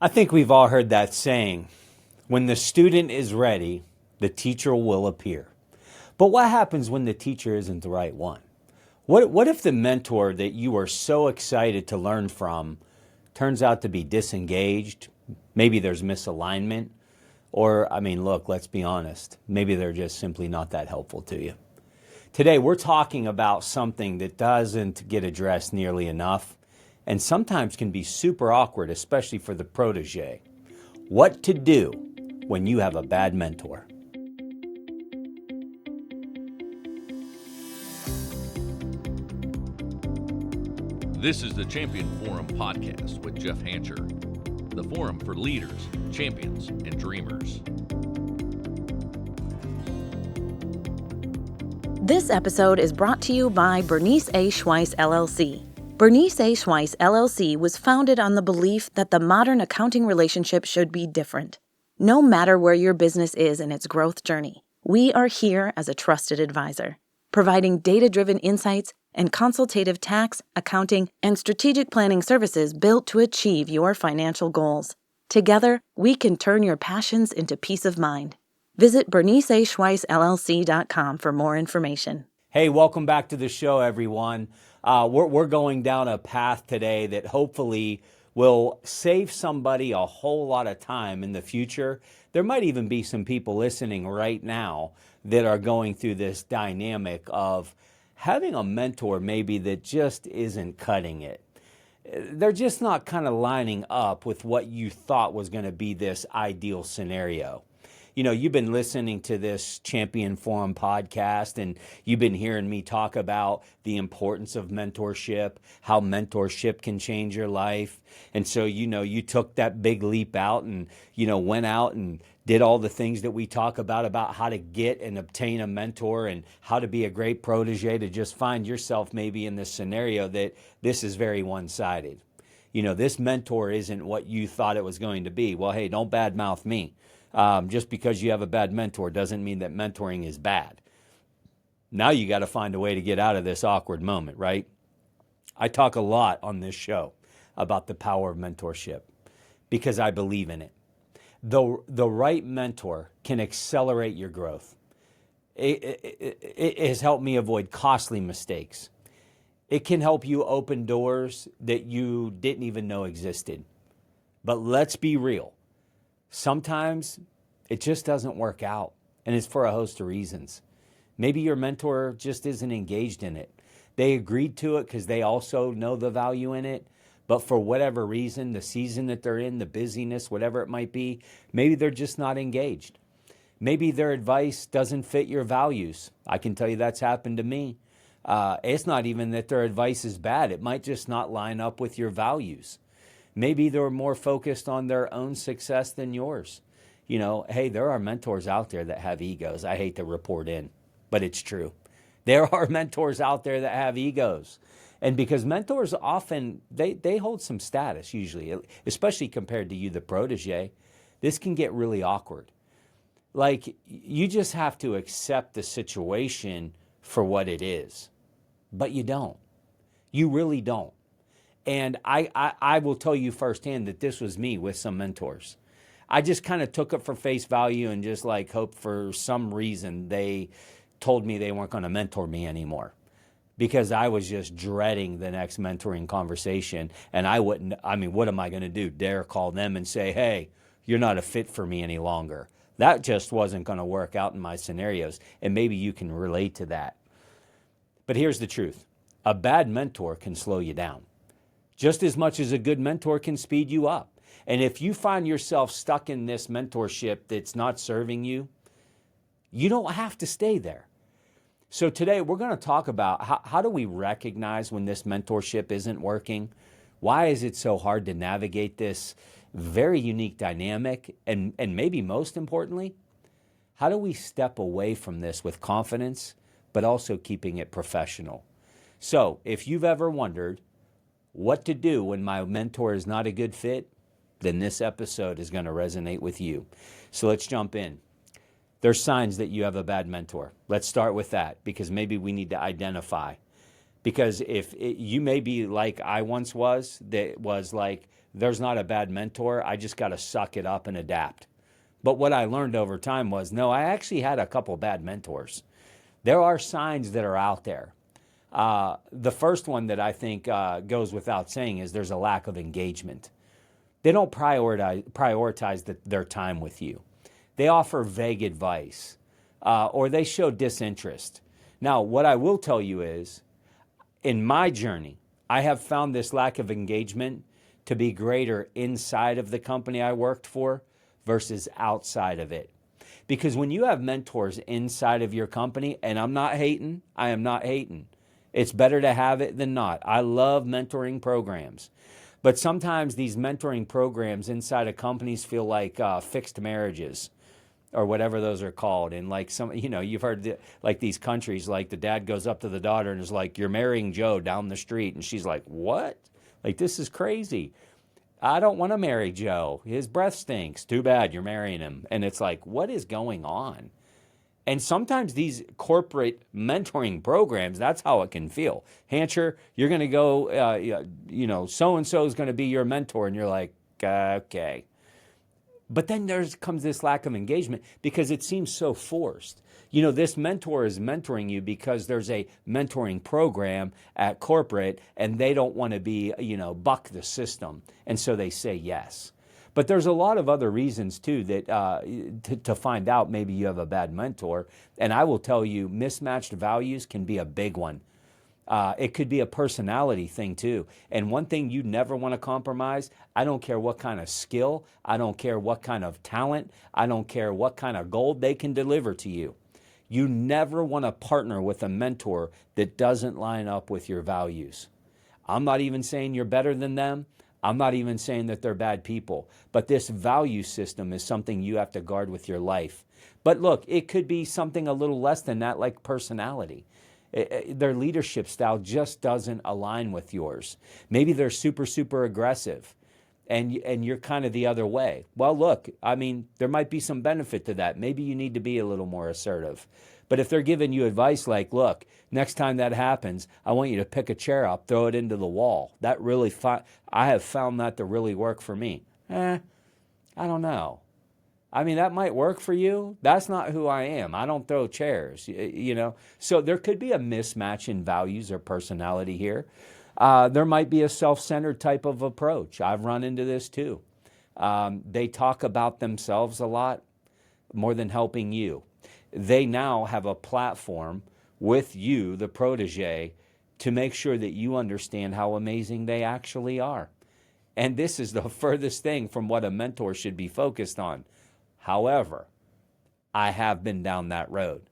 I think we've all heard that saying, when the student is ready, the teacher will appear. But what happens when the teacher isn't the right one? What if the mentor that you are so excited to learn from turns out to be disengaged? Maybe there's misalignment. Or, look, let's be honest. Maybe they're just simply not that helpful to you. Today, we're talking about something that doesn't get addressed nearly enough and sometimes can be super awkward, especially for the protege. What to do when you have a bad mentor. This is the Champion Forum podcast with Jeff Hancher, the forum for leaders, champions, and dreamers. This episode is brought to you by Bernice A. Schweiss, LLC. Bernice A. Schweiss, LLC was founded on the belief that the modern accounting relationship should be different. No matter where your business is in its growth journey, we are here as a trusted advisor, providing data-driven insights and consultative tax, accounting, and strategic planning services built to achieve your financial goals. Together, we can turn your passions into peace of mind. Visit berniceaschweissllc.com for more information. Hey, welcome back to the show, everyone. We're going down a path today that hopefully will save somebody a whole lot of time in the future. There might even be some people listening right now that are going through this dynamic of having a mentor maybe that just isn't cutting it. They're just not kind of lining up with what you thought was going to be this ideal scenario. You know, you've been listening to this Champion Forum podcast and you've been hearing me talk about the importance of mentorship, how mentorship can change your life. And so, you took that big leap out and, went out and did all the things that we talk about how to get and obtain a mentor and how to be a great protege to just find yourself maybe in this scenario that this is very one-sided. This mentor isn't what you thought it was going to be. Well, hey, don't badmouth me. Just because you have a bad mentor doesn't mean that mentoring is bad. Now you got to find a way to get out of this awkward moment, right? I talk a lot on this show about the power of mentorship because I believe in it. The right mentor can accelerate your growth. It has helped me avoid costly mistakes. It can help you open doors that you didn't even know existed. But let's be real. Sometimes it just doesn't work out, and it's for a host of reasons. Maybe your mentor just isn't engaged in it. They agreed to it because they also know the value in it, but for whatever reason, the season that they're in, the busyness, whatever it might be, maybe they're just not engaged. Maybe their advice doesn't fit your values. I can tell you that's happened to me. It's not even that their advice is bad. It might just not line up with your values. Maybe they're more focused on their own success than yours. Hey, there are mentors out there that have egos. I hate to report in, but it's true. There are mentors out there that have egos. And because mentors often, they hold some status usually, especially compared to you, the protege, this can get really awkward. Like, you just have to accept the situation for what it is. But you don't. You really don't. And I will tell you firsthand that this was me with some mentors. I just kind of took it for face value and just hoped for some reason they told me they weren't going to mentor me anymore because I was just dreading the next mentoring conversation. And what am I going to do? Dare call them and say, hey, you're not a fit for me any longer. That just wasn't going to work out in my scenarios. And maybe you can relate to that. But here's the truth. A bad mentor can slow you down just as much as a good mentor can speed you up. And if you find yourself stuck in this mentorship that's not serving you, you don't have to stay there. So today we're going to talk about how do we recognize when this mentorship isn't working? Why is it so hard to navigate this very unique dynamic? And maybe most importantly, how do we step away from this with confidence, but also keeping it professional? So if you've ever wondered what to do when my mentor is not a good fit, then this episode is going to resonate with you. So let's jump in. There's signs that you have a bad mentor. Let's start with that because maybe we need to identify. Because you may be like I once was, that was like, there's not a bad mentor. I just got to suck it up and adapt. But what I learned over time was, no, I actually had a couple bad mentors. There are signs that are out there. The first one that I think goes without saying is there's a lack of engagement. They don't prioritize their time with you. They offer vague advice, or they show disinterest. Now, what I will tell you is, in my journey, I have found this lack of engagement to be greater inside of the company I worked for versus outside of it. Because when you have mentors inside of your company, and I'm not hating, I am not hating. It's better to have it than not. I love mentoring programs. But sometimes these mentoring programs inside of companies feel like fixed marriages or whatever those are called. And like you've heard like these countries, like the dad goes up to the daughter and is like, you're marrying Joe down the street. And she's like, what? Like, this is crazy. I don't want to marry Joe. His breath stinks. Too bad you're marrying him. And it's like, what is going on? And sometimes these corporate mentoring programs, that's how it can feel. Hancher, you're going to go, so-and-so is going to be your mentor. And you're like, okay. But then comes this lack of engagement because it seems so forced. This mentor is mentoring you because there's a mentoring program at corporate and they don't want to be, buck the system. And so they say yes. But there's a lot of other reasons too that to find out maybe you have a bad mentor. And I will tell you, mismatched values can be a big one. It could be a personality thing too. And one thing you never want to compromise, I don't care what kind of skill, I don't care what kind of talent, I don't care what kind of gold they can deliver to you. You never want to partner with a mentor that doesn't line up with your values. I'm not even saying you're better than them. I'm not even saying that they're bad people, but this value system is something you have to guard with your life. But look, it could be something a little less than that, like personality. Their leadership style just doesn't align with yours. Maybe they're super, super aggressive and you're kind of the other way. Well, look, there might be some benefit to that. Maybe you need to be a little more assertive. But if they're giving you advice like, look, next time that happens, I want you to pick a chair up, throw it into the wall. That really, I have found that to really work for me. I don't know. That might work for you. That's not who I am. I don't throw chairs, So there could be a mismatch in values or personality here. There might be a self-centered type of approach. I've run into this too. They talk about themselves a lot more than helping you. They now have a platform with you, the protege, to make sure that you understand how amazing they actually are. And this is the furthest thing from what a mentor should be focused on. However, I have been down that road.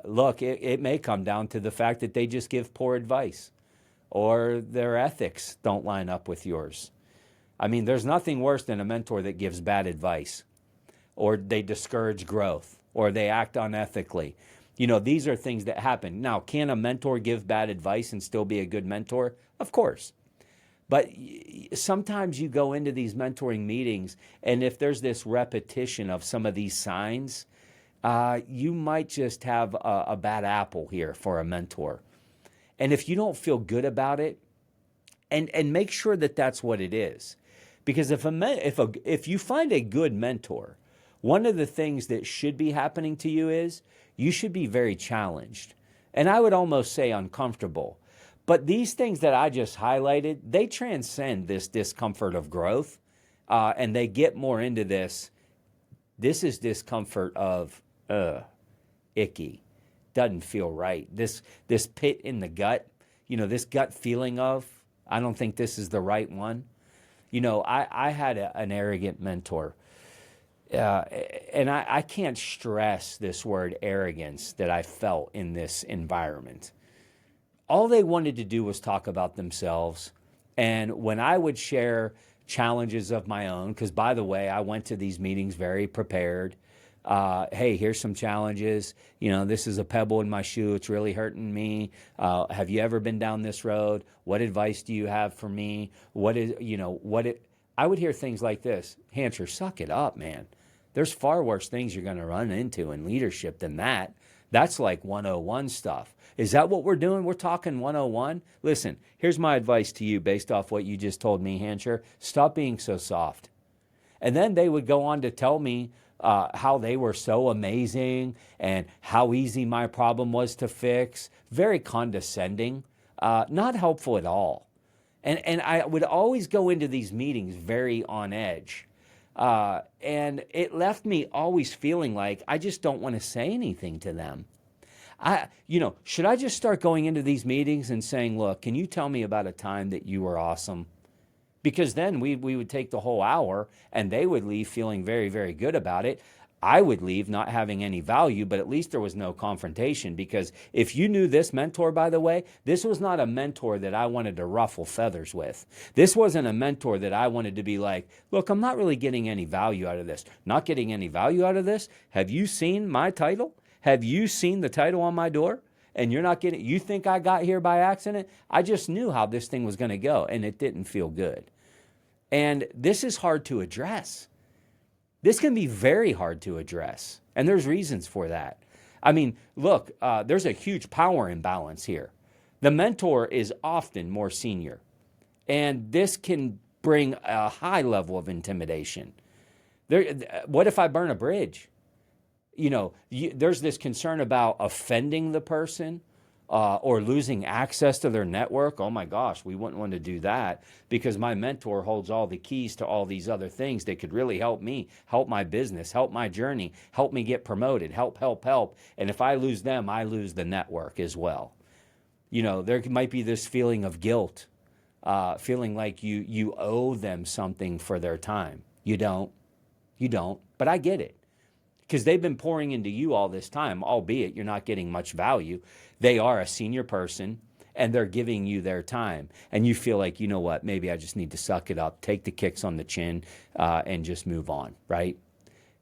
Look, it may come down to the fact that they just give poor advice or their ethics don't line up with yours. There's nothing worse than a mentor that gives bad advice or they discourage growth or they act unethically. These are things that happen. Now, can a mentor give bad advice and still be a good mentor? Of course. But sometimes you go into these mentoring meetings, and if there's this repetition of some of these signs, you might just have a bad apple here for a mentor. And if you don't feel good about it, and make sure that that's what it is. Because if you find a good mentor, one of the things that should be happening to you is you should be very challenged. And I would almost say uncomfortable. But these things that I just highlighted, they transcend this discomfort of growth. And they get more into this. This is discomfort of, icky. Doesn't feel right. This pit in the gut, this gut feeling of, I don't think this is the right one. I had an arrogant mentor. And I can't stress this word arrogance that I felt in this environment. All they wanted to do was talk about themselves. And when I would share challenges of my own, because by the way, I went to these meetings very prepared. Hey, here's some challenges. This is a pebble in my shoe. It's really hurting me. Have you ever been down this road? What advice do you have for me? I would hear things like this. Hancher, suck it up, man. There's far worse things you're going to run into in leadership than that. That's like 101 stuff. Is that what we're doing? We're talking 101? Listen, here's my advice to you based off what you just told me, Hancher. Stop being so soft. And then they would go on to tell me how they were so amazing and how easy my problem was to fix. Very condescending, not helpful at all. And I would always go into these meetings very on edge. And it left me always feeling like I just don't want to say anything to them. Should I just start going into these meetings and saying, look, can you tell me about a time that you were awesome? Because then we would take the whole hour and they would leave feeling very, very good about it. I would leave not having any value, but at least there was no confrontation. Because if you knew this mentor, by the way, this was not a mentor that I wanted to ruffle feathers with. This wasn't a mentor that I wanted to be like, look, I'm not really getting any value out of this. Not getting any value out of this? Have you seen my title? Have you seen the title on my door? And you're not getting, you think I got here by accident? I just knew how this thing was going to go, and it didn't feel good. And this is hard to address. This can be very hard to address, and there's reasons for that. I mean, look, there's a huge power imbalance here. The mentor is often more senior, and this can bring a high level of intimidation. What if I burn a bridge? There's this concern about offending the person or losing access to their network. Oh my gosh, we wouldn't want to do that because my mentor holds all the keys to all these other things that could really help me, help my business, help my journey, help me get promoted, help. And if I lose them, I lose the network as well. There might be this feeling of guilt, feeling like you owe them something for their time. You don't, but I get it. Because they've been pouring into you all this time, albeit you're not getting much value. They are a senior person, and they're giving you their time. And you feel like, you know what, maybe I just need to suck it up, take the kicks on the chin, and just move on, right?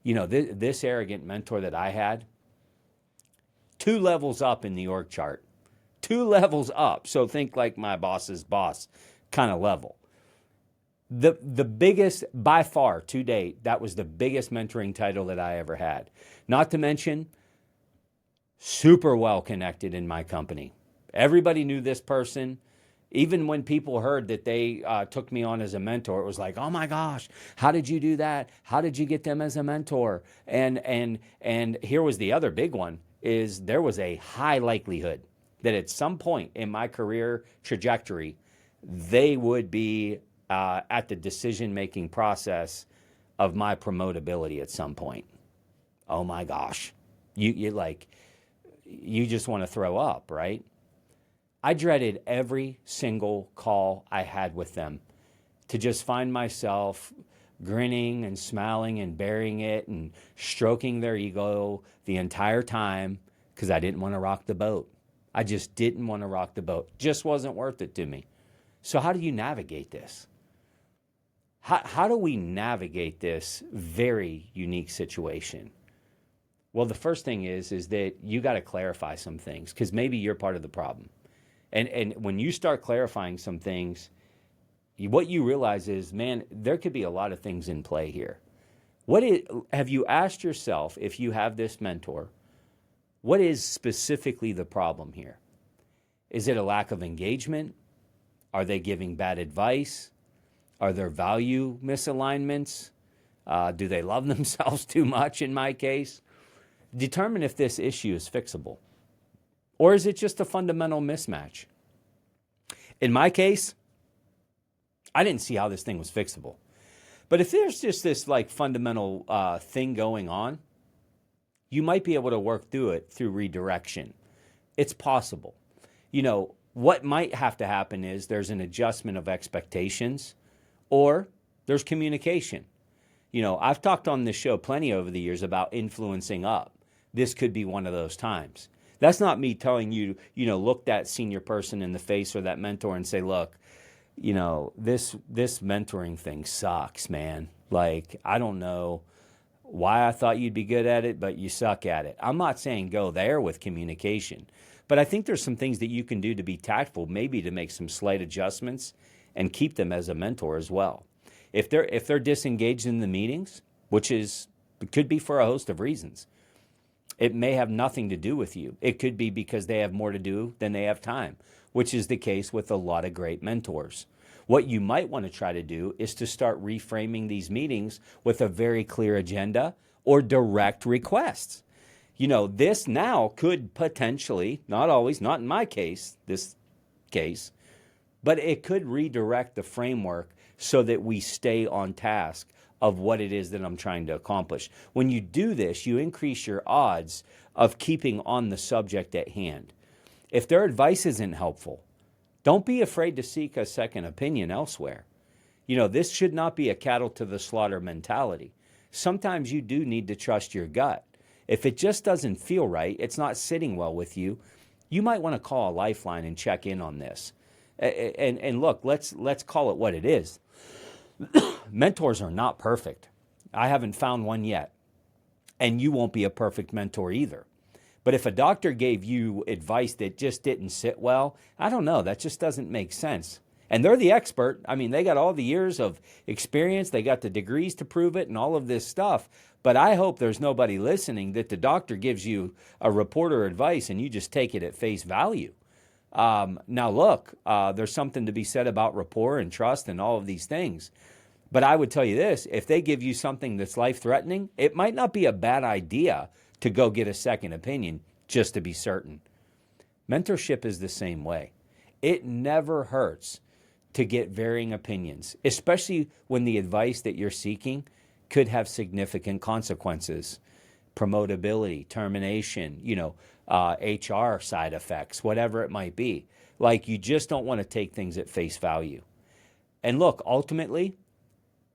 This arrogant mentor that I had, 2 levels up in the org chart. 2 levels up. So think like my boss's boss kind of level. The biggest, by far, to date, that was the biggest mentoring title that I ever had. Not to mention, super well connected in my company. Everybody knew this person. Even when people heard that they took me on as a mentor, it was like, oh my gosh, how did you do that? How did you get them as a mentor? And here was the other big one, is there was a high likelihood that at some point in my career trajectory, they would be at the decision-making process of my promotability at some point. Oh my gosh. You just want to throw up, right? I dreaded every single call I had with them to just find myself grinning and smiling and bearing it and stroking their ego the entire time because I didn't want to rock the boat. I just didn't want to rock the boat. Just wasn't worth it to me. So how do you navigate this? How do we navigate this very unique situation? Well, the first thing is that you got to clarify some things because maybe you're part of the problem. And when you start clarifying some things, what you realize is, man, there could be a lot of things in play here. Have you asked yourself, if you have this mentor, what is specifically the problem here? Is it a lack of engagement? Are they giving bad advice? Are there value misalignments? Do they love themselves too much in my case? Determine if this issue is fixable. Or is it just a fundamental mismatch? In my case, I didn't see how this thing was fixable. But if there's just this fundamental thing going on, you might be able to work through it through redirection. It's possible. What might have to happen is there's an adjustment of expectations, or there's communication. I've talked on this show plenty over the years about influencing up. This could be one of those times. That's not me telling you, look that senior person in the face or that mentor and say, look, this mentoring thing sucks, man. I don't know why I thought you'd be good at it, but you suck at it. I'm not saying go there with communication, but I think there's some things that you can do to be tactful, maybe to make some slight adjustments and keep them as a mentor as well. If they're disengaged in the meetings, which could be for a host of reasons. It may have nothing to do with you. It could be because they have more to do than they have time, which is the case with a lot of great mentors. What you might want to try to do is to start reframing these meetings with a very clear agenda or direct requests. This now could potentially, not always, not in my case, this case, but it could redirect the framework so that we stay on task of what it is that I'm trying to accomplish. When you do this, you increase your odds of keeping on the subject at hand. If their advice isn't helpful, don't be afraid to seek a second opinion elsewhere. This should not be a cattle to the slaughter mentality. Sometimes you do need to trust your gut. If it just doesn't feel right, it's not sitting well with you, you might want to call a lifeline and check in on this. And look, let's call it what it is. Mentors are not perfect. I haven't found one yet. And you won't be a perfect mentor either. But if a doctor gave you advice that just didn't sit well, I don't know, that just doesn't make sense. And they're the expert. I mean, they got all the years of experience, they got the degrees to prove it and all of this stuff. But I hope there's nobody listening that the doctor gives you a report or advice and you just take it at face value. Now, look, there's something to be said about rapport and trust and all of these things. But I would tell you this, if they give you something that's life-threatening, it might not be a bad idea to go get a second opinion just to be certain. Mentorship is the same way. It never hurts to get varying opinions, especially when the advice that you're seeking could have significant consequences. Promotability, termination, HR side effects, whatever it might be. Like, you just don't want to take things at face value. And look, ultimately,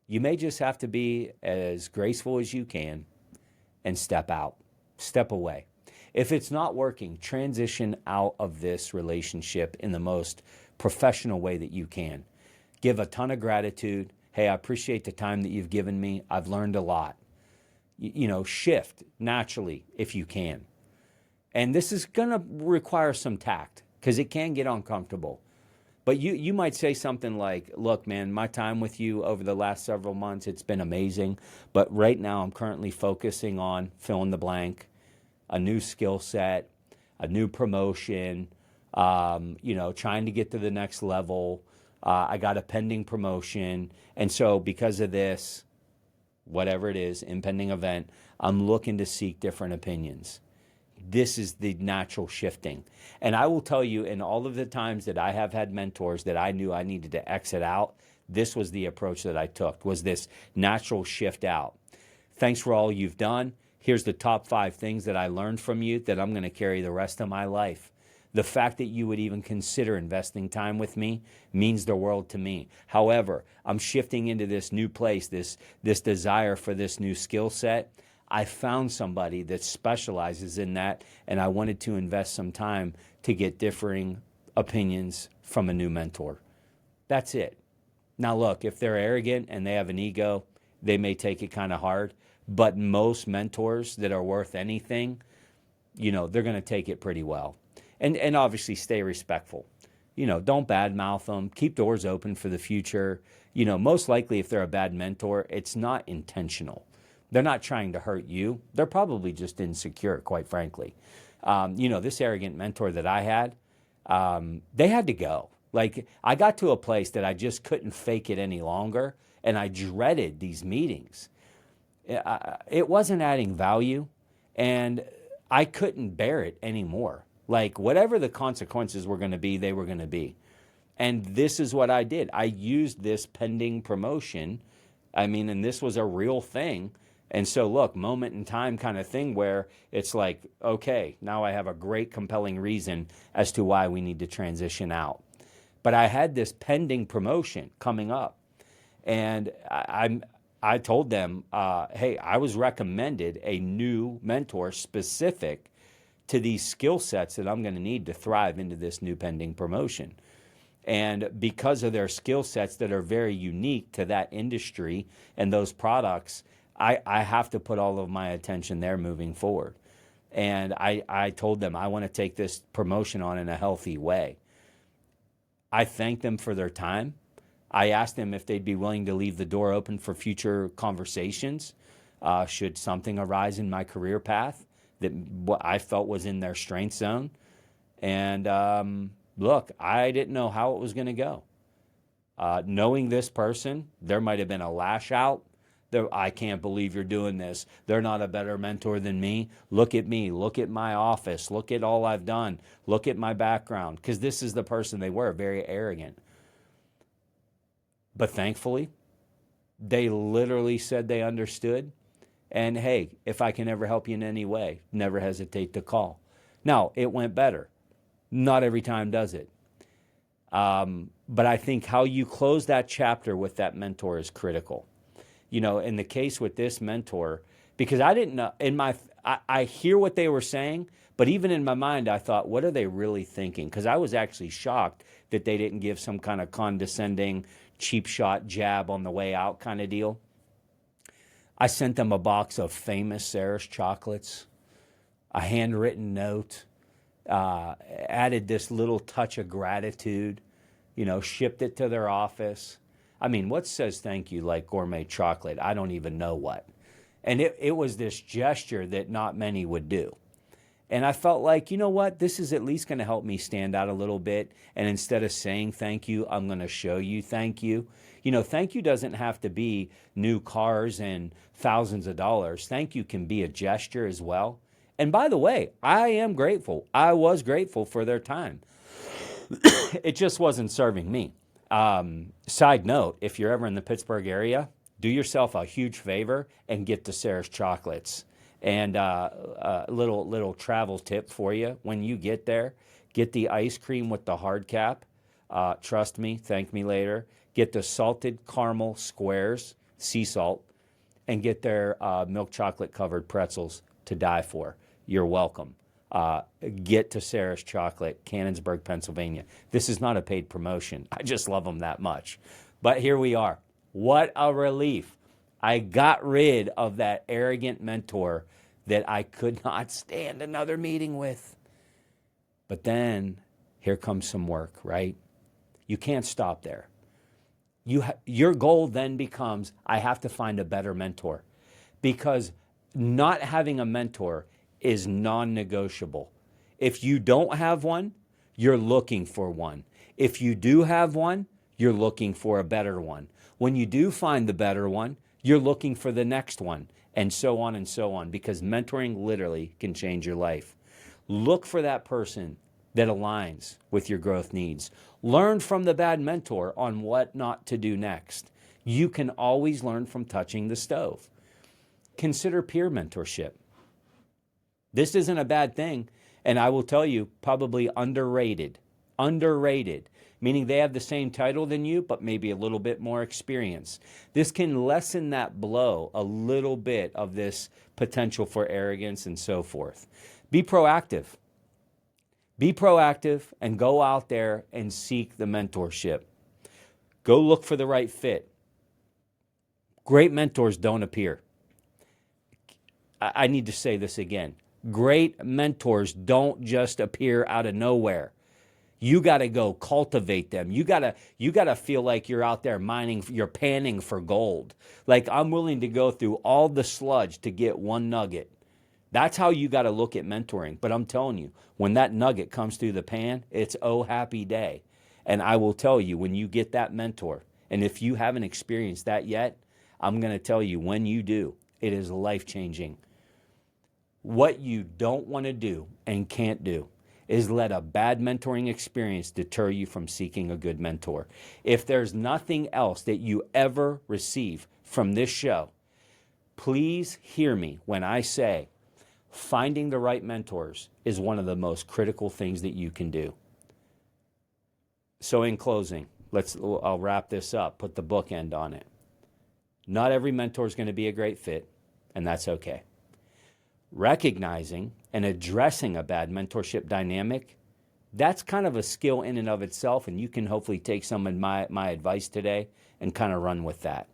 you may just have to be as graceful as you can and step out, step away. If it's not working, transition out of this relationship in the most professional way that you can. Give a ton of gratitude. Hey, I appreciate the time that you've given me. I've learned a lot. Shift naturally if you can. And this is going to require some tact because it can get uncomfortable. But you might say something like, look, man, my time with you over the last several months, it's been amazing. But right now I'm currently focusing on fill in the blank, a new skill set, a new promotion, trying to get to the next level. I got a pending promotion. And so because of this, whatever it is, impending event, I'm looking to seek different opinions. This is the natural shifting. And I will tell you, in all of the times that I have had mentors that I knew I needed to exit out, this was the approach that I took, was this natural shift out. Thanks for all you've done. Here's the top 5 things that I learned from you that I'm going to carry the rest of my life. The fact that you would even consider investing time with me means the world to me. However, I'm shifting into this new place, this desire for this new skill set. I found somebody that specializes in that, and I wanted to invest some time to get differing opinions from a new mentor. That's it. Now look, if they're arrogant and they have an ego, they may take it kind of hard, but most mentors that are worth anything, they're going to take it pretty well. And obviously stay respectful. Don't badmouth them. Keep doors open for the future. Most likely if they're a bad mentor, it's not intentional. They're not trying to hurt you. They're probably just insecure, quite frankly. This arrogant mentor that I had, they had to go. Like, I got to a place that I just couldn't fake it any longer, and I dreaded these meetings. It wasn't adding value, and I couldn't bear it anymore. Like, whatever the consequences were going to be, they were going to be. And this is what I did. I used this pending promotion. And this was a real thing. And so, look, moment in time kind of thing where it's like, okay, now I have a great compelling reason as to why we need to transition out. But I had this pending promotion coming up. And I told them, hey, I was recommended a new mentor specific to these skill sets that I'm going to need to thrive into this new pending promotion. And because of their skill sets that are very unique to that industry and those products, I have to put all of my attention there moving forward. And I told them I want to take this promotion on in a healthy way. I thanked them for their time. I asked them if they'd be willing to leave the door open for future conversations should something arise in my career path that what I felt was in their strength zone. And look, I didn't know how it was going to go. Knowing this person, there might have been a lash out. I can't believe you're doing this. They're not a better mentor than me. Look at me. Look at my office. Look at all I've done. Look at my background. Because this is the person they were, very arrogant. But thankfully, they literally said they understood. And hey, if I can ever help you in any way, never hesitate to call. Now, it went better. Not every time does it. But I think how you close that chapter with that mentor is critical. You know, in the case with this mentor, because I didn't know, I hear what they were saying, but even in my mind, I thought, what are they really thinking? Because I was actually shocked that they didn't give some kind of condescending, cheap shot jab on the way out kind of deal. I sent them a box of famous Sarah's chocolates, a handwritten note, added this little touch of gratitude, you know, shipped it to their office. I mean, what says thank you like gourmet chocolate? I don't even know what. And it was this gesture that not many would do. And I felt like, you know what, this is at least going to help me stand out a little bit. And instead of saying thank you, I'm going to show you thank you. You know, thank you doesn't have to be new cars and thousands of dollars. Thank you can be a gesture as well. And by the way, I am grateful. I was grateful for their time. It just wasn't serving me. Side note, if you're ever in the Pittsburgh area, do yourself a huge favor and get to Sarah's Chocolates. And a little travel tip for you. When you get there, get the ice cream with the hard cap. Trust me, thank me later. Get the salted caramel squares, sea salt, and get their milk chocolate covered pretzels to die for. You're welcome. Get to Sarah's Chocolate, Canonsburg, Pennsylvania. This is not a paid promotion. I just love them that much. But here we are. What a relief. I got rid of that arrogant mentor that I could not stand another meeting with. But then here comes some work, right? You can't stop there. Your goal then becomes, I have to find a better mentor, because not having a mentor is non-negotiable. If you don't have one, you're looking for one. If you do have one, you're looking for a better one. When you do find the better one, you're looking for the next one, and so on, because mentoring literally can change your life. Look for that person that aligns with your growth needs. Learn from the bad mentor on what not to do next. You can always learn from touching the stove. Consider peer mentorship. This isn't a bad thing, and I will tell you, probably underrated. Underrated, meaning they have the same title than you, but maybe a little bit more experience. This can lessen that blow a little bit of this potential for arrogance and so forth. Be proactive. Be proactive and go out there and seek the mentorship. Go look for the right fit. Great mentors don't appear. I need to say this again. Great mentors don't just appear out of nowhere. You got to go cultivate them. You got to feel like you're out there mining, you're panning for gold. Like, I'm willing to go through all the sludge to get one nugget. That's how you got to look at mentoring. But I'm telling you, when that nugget comes through the pan, it's oh happy day. And I will tell you, when you get that mentor, and if you haven't experienced that yet, I'm going to tell you, when you do, it is life-changing. What you don't want to do and can't do is let a bad mentoring experience deter you from seeking a good mentor. If there's nothing else that you ever receive from this show, please hear me when I say finding the right mentors is one of the most critical things that you can do. So in closing, I'll wrap this up, put the bookend on it. Not every mentor is going to be a great fit, and that's okay. Recognizing and addressing a bad mentorship dynamic, that's kind of a skill in and of itself, and you can hopefully take some of my advice today and kind of run with that.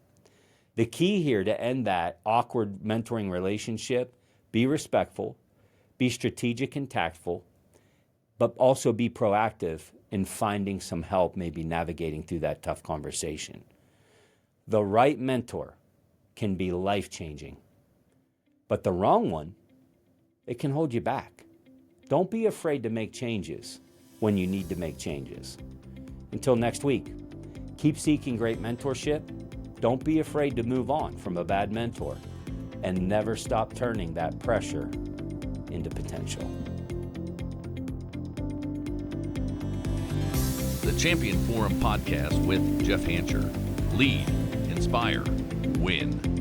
The key here to end that awkward mentoring relationship, be respectful, be strategic and tactful, but also be proactive in finding some help, maybe navigating through that tough conversation. The right mentor can be life-changing, but the wrong one, it can hold you back. Don't be afraid to make changes when you need to make changes. Until next week, keep seeking great mentorship. Don't be afraid to move on from a bad mentor, and never stop turning that pressure into potential. The Champion Forum Podcast with Jeff Hancher. Lead, inspire, win.